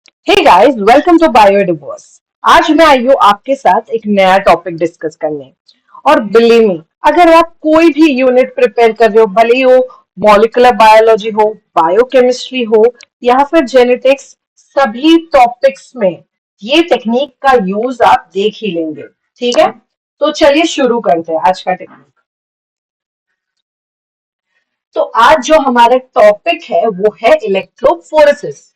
Hey guys, welcome to Biodiverse. आज मैं आई हूँ आपके साथ एक नया टॉपिक डिस्कस करने। और बिलीव मी, अगर आप कोई भी यूनिट प्रिपेयर कर रहे हो, भले ही वो मॉलिकुलर बायोलॉजी हो, बायोकेमिस्ट्री हो या फिर जेनेटिक्स, सभी टॉपिक्स में ये टेक्निक का यूज आप देख ही लेंगे। ठीक है, तो चलिए शुरू करते हैं आज का टेक्निक। तो आज जो हमारा टॉपिक है वो है इलेक्ट्रोफोरेसिस।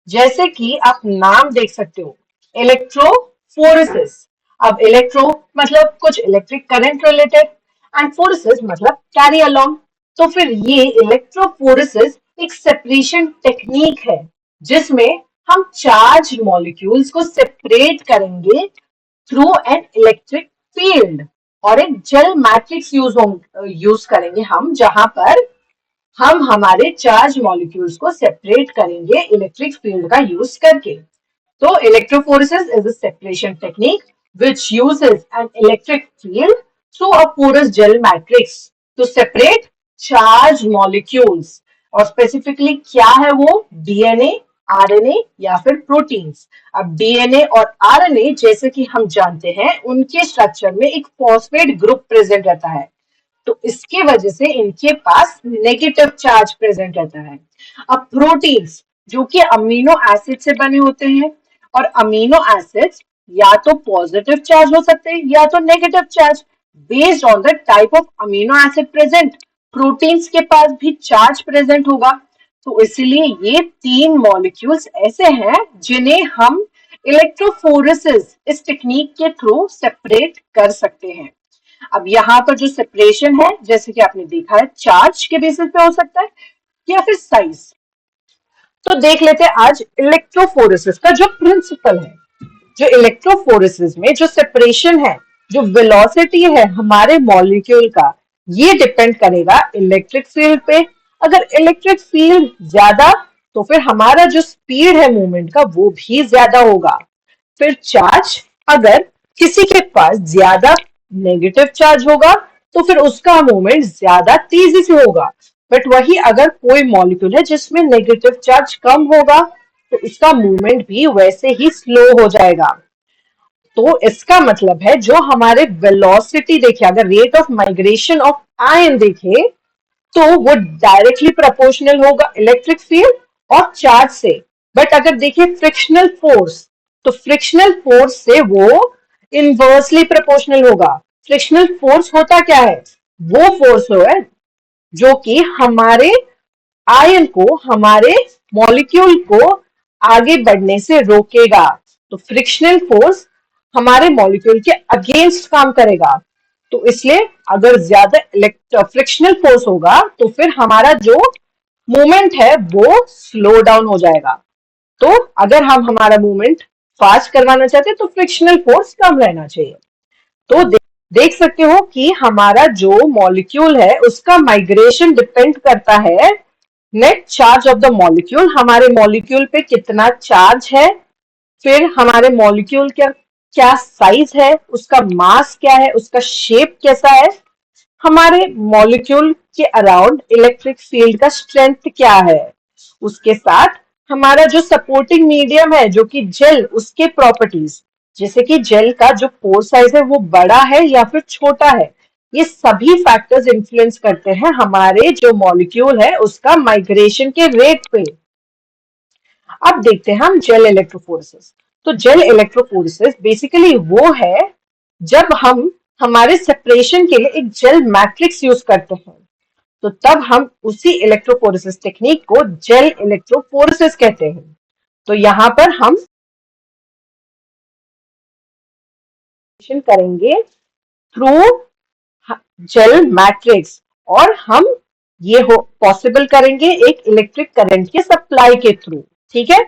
जैसे कि आप नाम देख सकते हो, इलेक्ट्रोफोरेसिस। अब इलेक्ट्रो मतलब कुछ electric current related and phoresis मतलब कैरी अलोंग। तो फिर ये इलेक्ट्रोफोरेसिस एक सेपरेशन टेक्निक है जिसमें हम चार्ज मॉलिक्यूल्स को सेपरेट करेंगे थ्रू एन इलेक्ट्रिक फील्ड। और एक जेल मैट्रिक्स यूज करेंगे हम, जहां पर हम हमारे चार्ज मॉलिक्यूल्स को सेपरेट करेंगे इलेक्ट्रिक फील्ड का यूज करके। तो electrophoresis is a separation technique which uses an electric field through a porous gel matrix to separate charged molecules। और स्पेसिफिकली क्या है वो? डीएनए, आरएनए या फिर प्रोटीन्स। अब डीएनए और आरएनए जैसे कि हम जानते हैं, उनके स्ट्रक्चर में एक फॉस्फेट ग्रुप प्रेजेंट रहता है। तो इसके वजह से इनके पास नेगेटिव चार्ज प्रेजेंट रहता है। अब प्रोटीन्स जो कि अमीनो एसिड से बने होते हैं, और अमीनो एसिड्स या तो पॉजिटिव चार्ज हो सकते हैं या तो negative charge, based on the type of amino acid present. Proteins के पास भी चार्ज प्रेजेंट होगा। तो इसलिए ये तीन मॉलिक्यूल्स ऐसे हैं जिन्हें हम इलेक्ट्रोफोरेसिस इस टेक्निक के थ्रू सेपरेट कर सकते हैं। अब यहाँ पर जो सेपरेशन है, जैसे कि आपने देखा है, चार्ज के बेसिस पे हो सकता है या फिर साइज। तो देख लेते हैं आज इलेक्ट्रोफोरेसिस का जो प्रिंसिपल है। जो इलेक्ट्रोफोरेसिस में जो सेपरेशन है, जो वेलोसिटी है हमारे मॉलिक्यूल का, ये डिपेंड करेगा इलेक्ट्रिक फील्ड पे। अगर इलेक्ट्रिक फील्ड ज्यादा, तो फिर हमारा जो स्पीड है मूवमेंट का वो भी ज्यादा होगा। फिर चार्ज, अगर किसी के पास ज्यादा नेगेटिव चार्ज होगा तो फिर उसका मूवमेंट ज्यादा तेजी से होगा। बट वही अगर कोई मॉलिक्यूल है जिसमें नेगेटिव चार्ज कम होगा, तो उसका मूवमेंट भी वैसे ही स्लो हो जाएगा। तो इसका मतलब है जो हमारे वेलोसिटी देखे, अगर rate of migration of ion देखे, तो वो डायरेक्टली प्रोपोर्शनल होगा इलेक्ट्रिक फील्ड और चार्ज से। बट अगर देखिए फ्रिक्शनल फोर्स, तो फ्रिक्शनल फोर्स से वो इनवर्सली प्रोपोर्शनल होगा। फ्रिक्शनल फोर्स होता क्या है? वो फोर्स है जो कि हमारे आयन को, हमारे मॉलिक्यूल को आगे बढ़ने से रोकेगा। तो फ्रिक्शनल फोर्स हमारे मॉलिक्यूल के अगेंस्ट काम करेगा। तो इसलिए अगर ज्यादा फ्रिक्शनल फोर्स होगा तो फिर हमारा जो मूवमेंट है वो स्लो डाउन हो जाएगा। तो अगर हम हमारा मूवमेंट फास्ट करवाना चाहते हैं तो फ्रिक्शनल फोर्स कम रहना चाहिए। तो देख सकते हो कि हमारा जो मॉलिक्यूल है उसका माइग्रेशन डिपेंड करता है net charge of the molecule, हमारे मॉलिक्यूल पे कितना चार्ज है, फिर हमारे मॉलिक्यूल क्या क्या साइज है, उसका मास क्या है, उसका शेप कैसा है, हमारे मॉलिक्यूल के अराउंड इलेक्ट्रिक फील्ड का स्ट्रेंथ क्या है, उसके साथ हमारा जो सपोर्टिंग मीडियम है जो कि जेल, उसके प्रॉपर्टीज, जैसे कि जेल का जो पोर साइज है वो बड़ा है या फिर छोटा है। ये सभी फैक्टर्स इन्फ्लुएंस करते हैं हमारे जो मॉलिक्यूल है उसका माइग्रेशन के रेट पे। अब देखते हैं हम जेल इलेक्ट्रोफोरेसिस। तो जेल इलेक्ट्रोफोरेसिस बेसिकली वो है जब हम हमारे सेपरेशन के लिए एक जेल मैट्रिक्स यूज करते हैं, तो तब हम उसी इलेक्ट्रोफोरेसिस टेक्निक को जेल इलेक्ट्रोफोरेसिस कहते हैं। तो यहाँ पर हम करेंगे थ्रू जेल मैट्रिक्स, और हम ये हो पॉसिबल करेंगे एक इलेक्ट्रिक करंट के सप्लाई के थ्रू। ठीक है,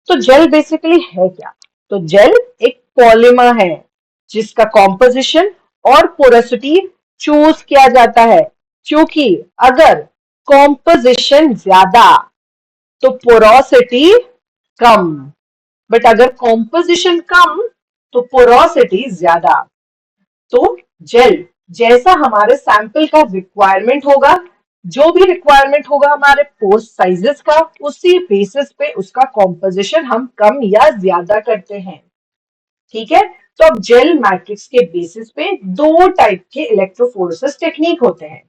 तो जेल बेसिकली है क्या? तो जेल एक पॉलीमर है जिसका कॉम्पोजिशन और पोरोसिटी चूज किया जाता है, क्योंकि अगर कॉम्पोजिशन ज्यादा तो पोरोसिटी कम, बट अगर कॉम्पोजिशन कम तो पोरोसिटी ज्यादा। तो जेल जैसा हमारे सैंपल का रिक्वायरमेंट होगा, जो भी रिक्वायरमेंट होगा हमारे पोर्स साइजेस का, उसी बेसिस पे उसका कॉम्पोजिशन हम कम या ज्यादा करते हैं। ठीक है। तो अब जेल मैट्रिक्स के बेसिस पे दो टाइप के इलेक्ट्रोफोरेसिस टेक्निक होते हैं,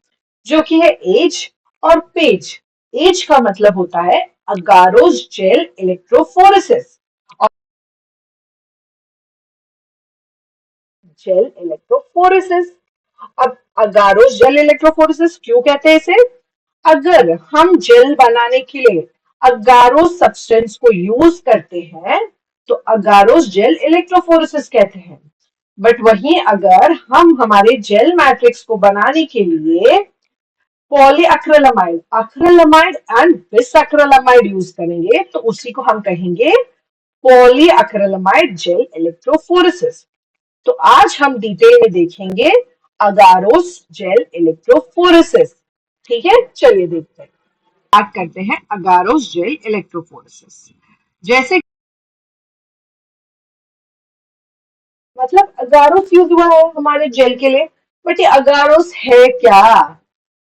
जो कि है एज और पेज। एज का मतलब होता है अगारोस जेल इलेक्ट्रोफोरेसिस, और जेल इलेक्ट्रोफोरेसिस। अब अगारोस जेल इलेक्ट्रोफोरेसिस क्यों कहते हैं इसे? अगर हम जेल बनाने के लिए अगारोस सब्सटेंस को यूज करते हैं तो अगारोस जेल इलेक्ट्रोफोरेसिस कहते हैं। बट वहीं अगर हम हमारे जेल मैट्रिक्स को बनाने के लिए पॉलीअक्रिलामाइड, अक्रिलामाइड एंड बिसअक्रिलामाइड यूज करेंगे तो उसी को हम कहेंगे पॉलीअक्रिलामाइड जेल इलेक्ट्रोफोरेसिस। तो आज हम डिटेल में देखेंगे अगारोस जेल इलेक्ट्रोफोरेसिस। ठीक है, चलिए देखते हैं। बात करते हैं अगारोस जेल इलेक्ट्रोफोरेसिस। जैसे मतलब अगारोस यूज हुआ है हमारे जेल के लिए, बट ये अगारोस है क्या?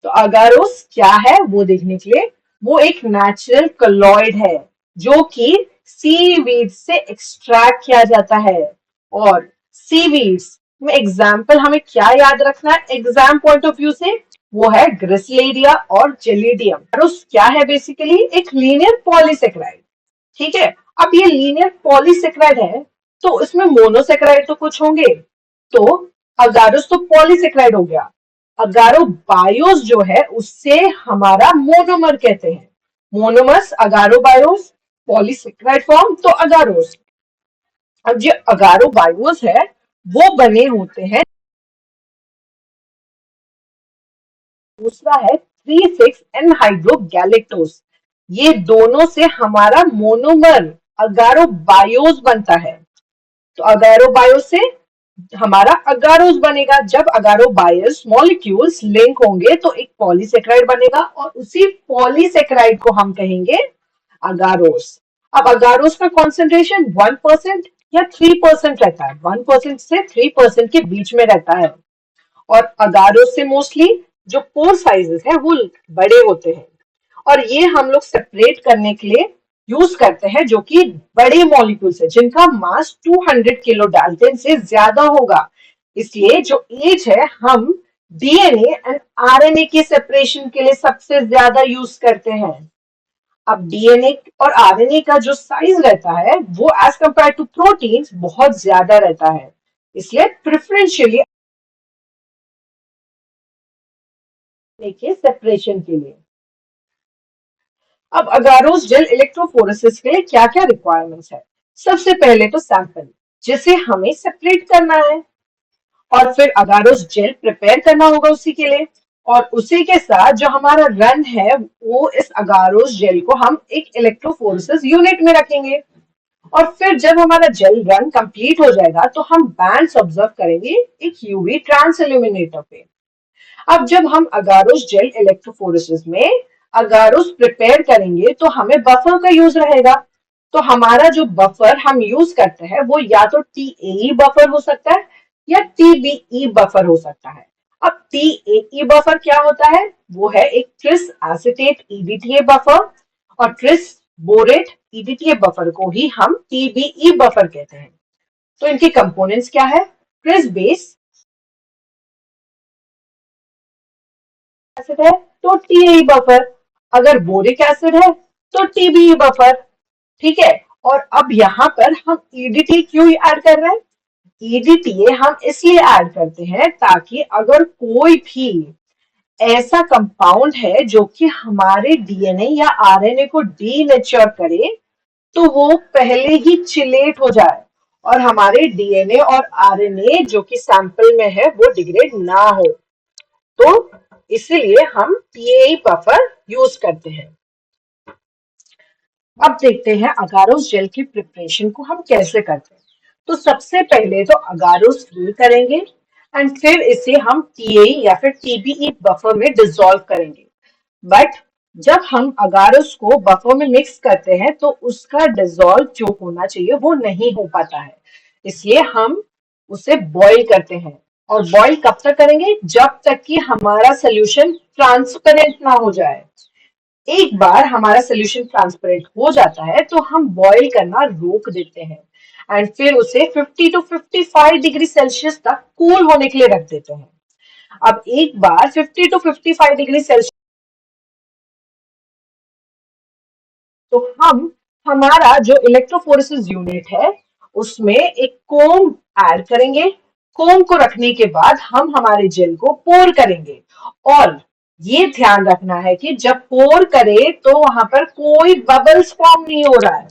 तो अगारोस क्या है वो देखने के लिए, वो एक नेचुरल कलॉइड है जो कि सीवीड से एक्सट्रैक्ट किया जाता है। और सीवीड्स में एग्जाम्पल हमें क्या याद रखना है एग्जाम पॉइंट ऑफ व्यू से? वो है ग्रिसलेरिया और जेलिडियम। अगारोस क्या है? बेसिकली एक लीनियर पॉलीसेकेराइड। ठीक है। अब ये लीनियर पॉलीसेकेराइड है तो इसमें मोनोसेकेराइड तो कुछ होंगे। तो अगारोस तो पॉलीसेकेराइड हो गया। अगारो बायोस जो है उससे हमारा मोनोमर कहते हैं। Monomers Agaro BIOS, polysaccharide form तो अगारोस। अब जो अगारो बायोस है वो बने होते हैं, दूसरा है 3,6 एनहाइड्रो गैलेक्टोस। ये दोनों से हमारा मोनोमर अगारो बायोस बनता है। तो अगारो बायोस से हमारा अगारोस बनेगा। जब अगारो बायोस मॉलिक्यूल्स लिंक होंगे तो एक पॉलीसेकेराइड बनेगा और उसी पॉलीसेकेराइड को हम कहेंगे अगारोस। अब अगारोस का कॉन्सेंट्रेशन 1% या 3% रहता है। 1% से 3% के बीच में रहता है। और अगारोस से मोस्टली जो पोर साइजेस है वो बड़े होते हैं, और ये हम लोग सेपरेट करने के लिए यूज करते हैं, जो कि बड़े मॉलिक्यूल्स है जिनका मास 200 किलो डाल्टन से ज्यादा होगा। इसलिए जो एज है हम डीएनए एंड आरएनए के सेपरेशन के लिए सबसे ज्यादा यूज करते हैं। अब डीएनए और आरएनए का जो साइज रहता है वो एज कंपेयर टू प्रोटीन्स बहुत ज्यादा रहता है, इसलिए प्रेफरेंशियली के सेपरेशन के लिए। अब अगारोस जेल इलेक्ट्रोफोरेसिस के लिए क्या क्या रिक्वायरमेंट्स है? सबसे पहले तो सैंपल जिसे हमें सेपरेट करना है, और फिर अगारोस जेल प्रिपेयर करना होगा उसी के लिए, और उसी के साथ जो हमारा रन है वो इस अगारोस जेल को हम एक इलेक्ट्रोफोरेसिस यूनिट में रखेंगे। और फिर जब हमारा जेल रन कंप्लीट हो जाएगा तो हम बैंड्स ऑब्जर्व करेंगे एक यूवी ट्रांस इल्यूमिनेटर पे। अब जब हम अगारोस जेल इलेक्ट्रोफोरेसिस में अगारोस प्रिपेयर करेंगे तो हमें बफर का यूज रहेगा। तो हमारा जो बफर हम यूज करते हैं वो या तो टीएई बफर हो सकता है या टीबीई बफर हो सकता है। अब टीएई बफर क्या होता है? वो है एक ट्रिस एसिटेट ईडीटीए बफर, और ट्रिस बोरेट ईडीटीए बफर को ही हम टीबीई बफर कहते हैं। तो इनके कंपोनेंट्स क्या है? ट्रिस बेस एसिड है तो टीएई बफर, अगर बोरिक एसिड है तो टीबीई बफर। ठीक है। और अब यहाँ पर हम ईडीटी क्यों ऐड कर रहे हैं? ईडीटीए हम इसलिए ऐड करते हैं ताकि अगर कोई भी ऐसा कंपाउंड है जो कि हमारे डीएनए या आरएनए को डीनेचर करे तो वो पहले ही चिलेट हो जाए और हमारे डीएनए और आरएनए जो कि सैंपल में है वो डिग्रेड ना हो। तो इसीलिए हम टीएई बफर यूज करते हैं। अब देखते हैं अगारोस जेल की प्रिपरेशन को हम कैसे करते हैं। तो सबसे पहले तो अगारोस फिल करेंगे एंड फिर इसे हम टीएई या फिर टीबीई बफर में डिसॉल्व करेंगे। बट जब हम अगारोस को बफर में मिक्स करते हैं तो उसका डिसॉल्व जो होना चाहिए वो नहीं हो पाता है, इसलिए हम उसे बॉईल करते हैं। और बॉईल कब तक करेंगे? जब तक कि हमारा सोल्यूशन ट्रांसपेरेंट ना हो जाए। एक बार हमारा सोल्यूशन ट्रांसपेरेंट हो जाता है तो हम बॉईल करना रोक देते हैं एंड फिर उसे 50 टू 55 डिग्री सेल्सियस तक कूल होने के लिए रख देते हैं। अब एक बार 50 टू 55 डिग्री सेल्सियस तो हम हमारा जो इलेक्ट्रोफोरेसिस यूनिट है उसमें एक कोम ऐड करेंगे। कोम को रखने के बाद हम हमारे जेल को पोर करेंगे और ये ध्यान रखना है कि जब पोर करे तो वहां पर कोई बबल्स फॉर्म नहीं हो रहा है,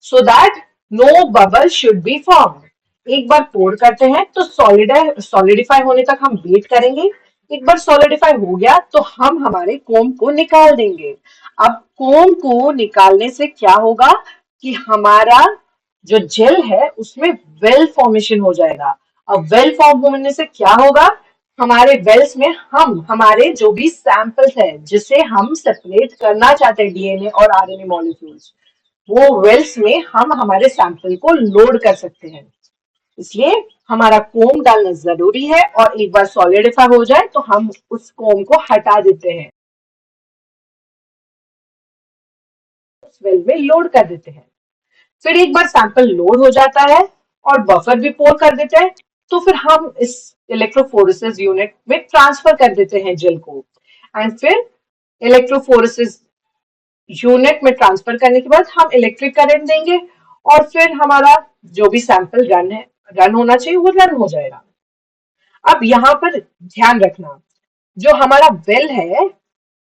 so that no bubble should be formed। एक बार पोर करते हैं तो सॉलिडिफाई होने तक हम वेट करेंगे। एक बार सॉलिडिफाई हो गया तो हम हमारे कोम को निकाल देंगे। अब कोम को निकालने से क्या होगा कि हमारा जो जेल है उसमें वेल फॉर्मेशन हो जाएगा। अब वेल फॉर्म होने से क्या होगा, हमारे वेल्स में हम हमारे जो भी सैंपल्स है जिसे हम सेपरेट करना चाहते हैं डीएनए और आरएनए मॉलिक्यूल्स, वो वेल्स में हम हमारे सैंपल को लोड कर सकते हैं। इसलिए हमारा कोम डालना जरूरी है और एक बार सॉलिडिफाई हो जाए तो हम उस कोम को हटा देते हैं, उस वेल में लोड कर देते हैं। फिर एक बार सैंपल लोड हो जाता है और बफर भी पोर कर देते हैं तो फिर हम इस इलेक्ट्रोफोरेसिस यूनिट में ट्रांसफर कर देते हैं जेल को एंड फिर इलेक्ट्रोफोरेसिस यूनिट में ट्रांसफर करने के बाद हम इलेक्ट्रिक करंट देंगे और फिर हमारा जो भी सैंपल रन होना चाहिए वो रन हो जाएगा। अब यहाँ पर ध्यान रखना, जो हमारा वेल है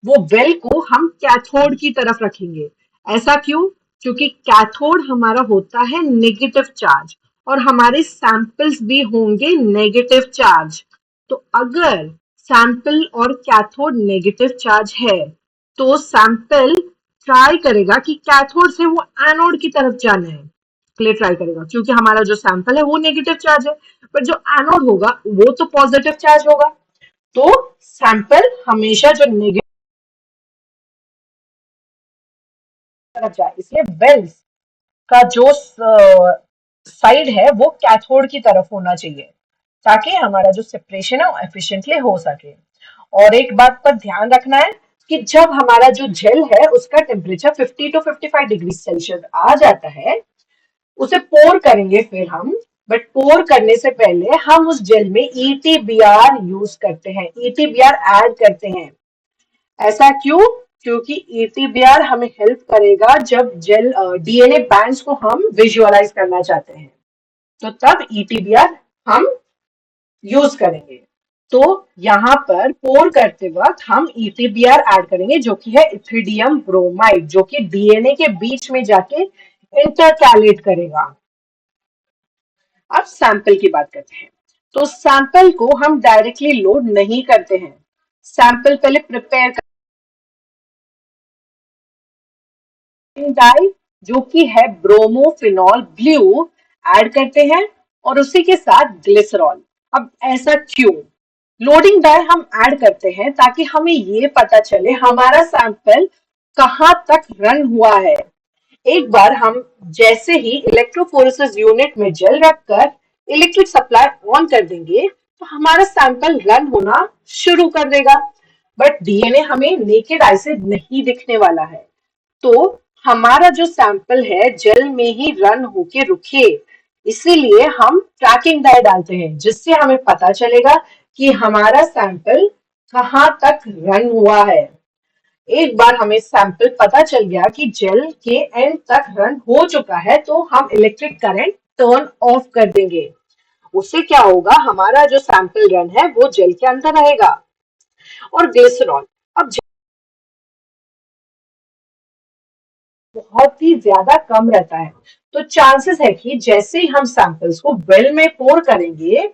वो वेल को हम कैथोड की तरफ रखेंगे। ऐसा क्यों? क्योंकि कैथोड हमारा होता है नेगेटिव चार्ज और हमारे सैंपल्स भी होंगे नेगेटिव चार्ज। तो अगर सैंपल और कैथोड नेगेटिव चार्ज है तो सैंपल ट्राई करेगा कि कैथोड से वो एनोड की तरफ जाना है, लिए ट्राई करेगा क्योंकि हमारा जो सैंपल है वो नेगेटिव चार्ज है, पर जो एनोड होगा वो तो पॉजिटिव चार्ज होगा। तो सैंपल हमेशा जो नेगेटिव तरफ जाए, इसलिए वेल्स का जो साइड है वो कैथोड की तरफ होना चाहिए ताकि हमारा जो सेपरेशन है वो एफिशिएंटली हो सके। और एक बात पर ध्यान रखना है कि जब हमारा जो जेल है उसका टेम्परेचर 50 टू 55 डिग्री सेल्सियस आ जाता है उसे पोर करेंगे फिर हम, बट पोर करने से पहले हम उस जेल में ईटीबीआर यूज करते हैं, ईटीबीआर ऐड करते हैं। ऐसा क्यों? क्योंकि ईटीबीआर हमें हेल्प करेगा जब जेल डीएनए बैंड्स को हम विजुअलाइज करना चाहते हैं, तो तब ईटीबीआर हम यूज करेंगे। तो यहाँ पर पोर करते वक्त हम ईटीबीआर ऐड करेंगे जो कि है इथिडियम ब्रोमाइड, जो कि डीएनए के बीच में जाके इंटरकैलेट करेगा। अब सैंपल की बात करते हैं। तो सैंपल को हम डायरेक्टली लोड नहीं करते हैं, सैंपल पहले प्रिपेयर डाई जो कि है ब्रोमोफिनॉल ब्लू ऐड करते हैं और उसी के साथ ग्लिसरॉल। अब ऐसा क्यों? लोडिंग डाई हम ऐड करते हैं ताकि हमें ये पता चले हमारा सैंपल कहाँ तक रन हुआ है। एक बार हम जैसे ही इलेक्ट्रोफोरेसिस यूनिट में जेल रखकर इलेक्ट्रिक सप्लाई ऑन कर देंगे तो हमारा सैंपल रन होना शुरू कर देगा, बट डीएनए हमें नेकेड आई से नहीं दिखने वाला है। तो हमारा जो सैंपल है जेल में ही रन होके रुके, इसीलिए हम ट्रैकिंग डाई डालते हैं जिससे हमें पता चलेगा कि हमारा सैंपल कहाँ तक रन हुआ है। एक बार हमें सैंपल पता चल गया कि जेल के एंड तक रन हो चुका है तो हम इलेक्ट्रिक करंट टर्न ऑफ कर देंगे। उससे क्या होगा, हमारा जो सैंपल रन है वो जेल के अंदर रहेगा। और ग्लिसरॉल, अब बहुत ही ज्यादा कम रहता है तो चांसेस है कि जैसे ही हम सैंपल्स को वेल में पोर करेंगे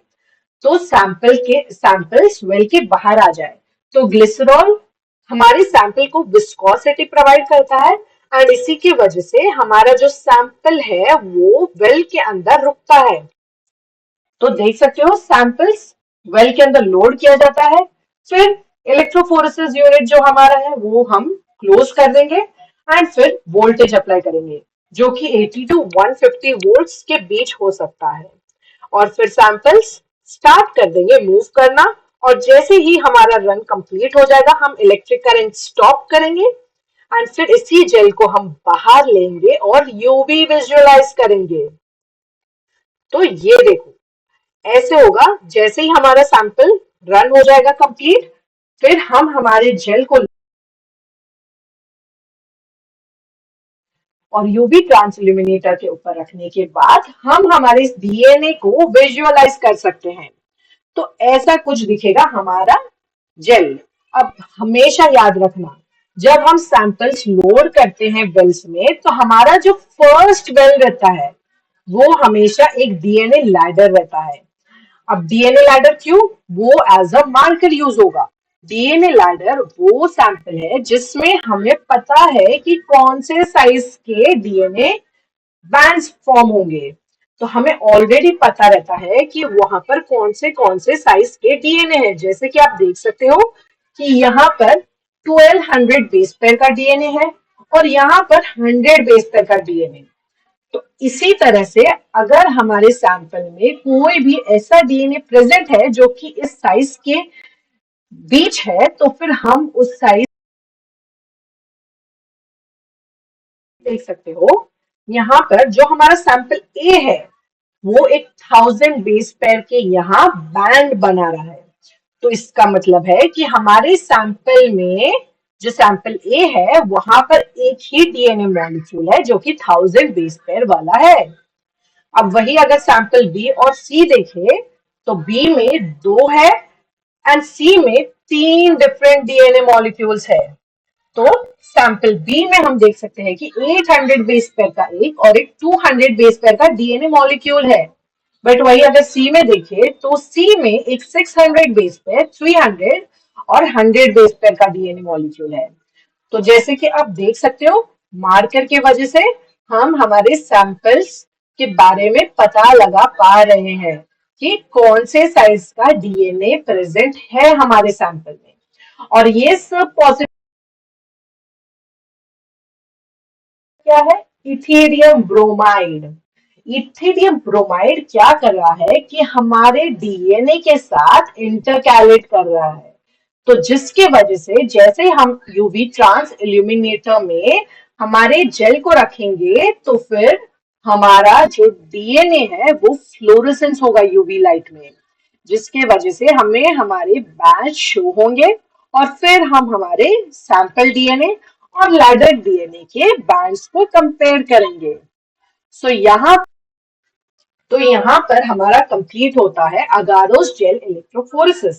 तो सैंपल्स वेल के बाहर आ जाए। तो ग्लिसरॉल हमारे सैंपल को विस्कोसिटी प्रोवाइड करता है एंड इसी की वजह से हमारा जो सैंपल है वो वेल के अंदर रुकता है। तो देख सकते हो सैंपल्स वेल के अंदर लोड किया जाता है, फिर इलेक्ट्रोफोरेसिस यूनिट जो हमारा है वो हम क्लोज कर देंगे एंड फिर वोल्टेज अप्लाई करेंगे जो कि 80 टू 150 वोल्ट्स के बीच हो सकता है। और फिर सैंपल्स स्टार्ट कर देंगे मूव करना और जैसे ही हमारा रन कंप्लीट हो जाएगा हम इलेक्ट्रिक करंट स्टॉप करेंगे एंड फिर इसी जेल को हम बाहर लेंगे और यूवी विजुअलाइज करेंगे। तो ये देखो ऐसे होगा, जैसे ही हमारा सैंपल रन हो जाएगा कंप्लीट, फिर हम हमारे जेल को और यूवी ट्रांस इल्यूमिनेटर के ऊपर रखने के बाद हम हमारे इस डीएनए को विजुअलाइज कर सकते हैं। तो ऐसा कुछ दिखेगा हमारा जेल। अब हमेशा याद रखना, जब हम सैंपल्स लोड करते हैं वेल्स में तो हमारा जो फर्स्ट वेल रहता है वो हमेशा एक डीएनए लैडर रहता है। अब डीएनए लैडर क्यों? वो एज अ मार्कर यूज होगा। डीएनए लैडर वो सैंपल है जिसमें हमें पता है कि कौन से साइज के डीएनए बैंड्स फॉर्म होंगे। तो हमें ऑलरेडी पता रहता है कि वहां पर कौन से साइज के डीएनए हैं। जैसे कि आप देख सकते हो कि यहाँ पर 1200 बेस पेयर का डीएनए है और यहाँ पर 100 बेस पेयर का डीएनए। तो इसी तरह से अगर हमारे सैंपल में कोई भी ऐसा डीएनए प्रेजेंट है जो कि इस साइज के बीच है तो फिर हम उस साइज देख सकते हो। यहाँ पर जो हमारा सैंपल ए है वो एक 1000 बेस पेयर के यहाँ बैंड बना रहा है। तो इसका मतलब है कि हमारे सैंपल में जो सैंपल ए है वहां पर एक ही डीएनए मॉलिक्यूल है जो कि 1000 बेस पेयर वाला है। अब वही अगर सैंपल बी और सी देखें तो बी में दो है एंड सी में तीन डिफरेंट डीएनए मॉलिक्यूल्स है। तो सैंपल बी में हम देख सकते हैं कि 800 बेस पेयर का एक और एक 200 बेस पेयर का डीएनए मॉलिक्यूल है। बट वही अगर सी में देखें तो सी में एक 600 बेस पेयर, 300 और 100 बेस पेयर का डीएनए मॉलिक्यूल है। तो जैसे कि आप देख सकते हो मार्कर की वजह से हम हमारे सैंपल्स के बारे में पता लगा पा रहे हैं कि कौन से साइज का डीएनए प्रेजेंट है हमारे सैंपल में। और ये सब पॉसिबल क्या है? Ethereum bromide. इथेरियम ब्रोमाइड क्या कर रहा है कि हमारे डीएनए के साथ इंटरकैलेट कर रहा है। तो जिसकी वजह से जैसे हम यूवी ट्रांस इल्यूमिनेटर में हमारे जेल को रखेंगे तो फिर हमारा जो डीएनए है वो फ्लोरेसेंस होगा यूवी लाइट में, जिसके वजह से हमें हमारे बैच शो होंगे और फिर हम हमारे सैंपल डीएनए और लैडर डीएनए के बैंड्स को कंपेयर करेंगे। सो यहाँ पर हमारा कंप्लीट होता है अगारोस जेल इलेक्ट्रोफोरेसिस।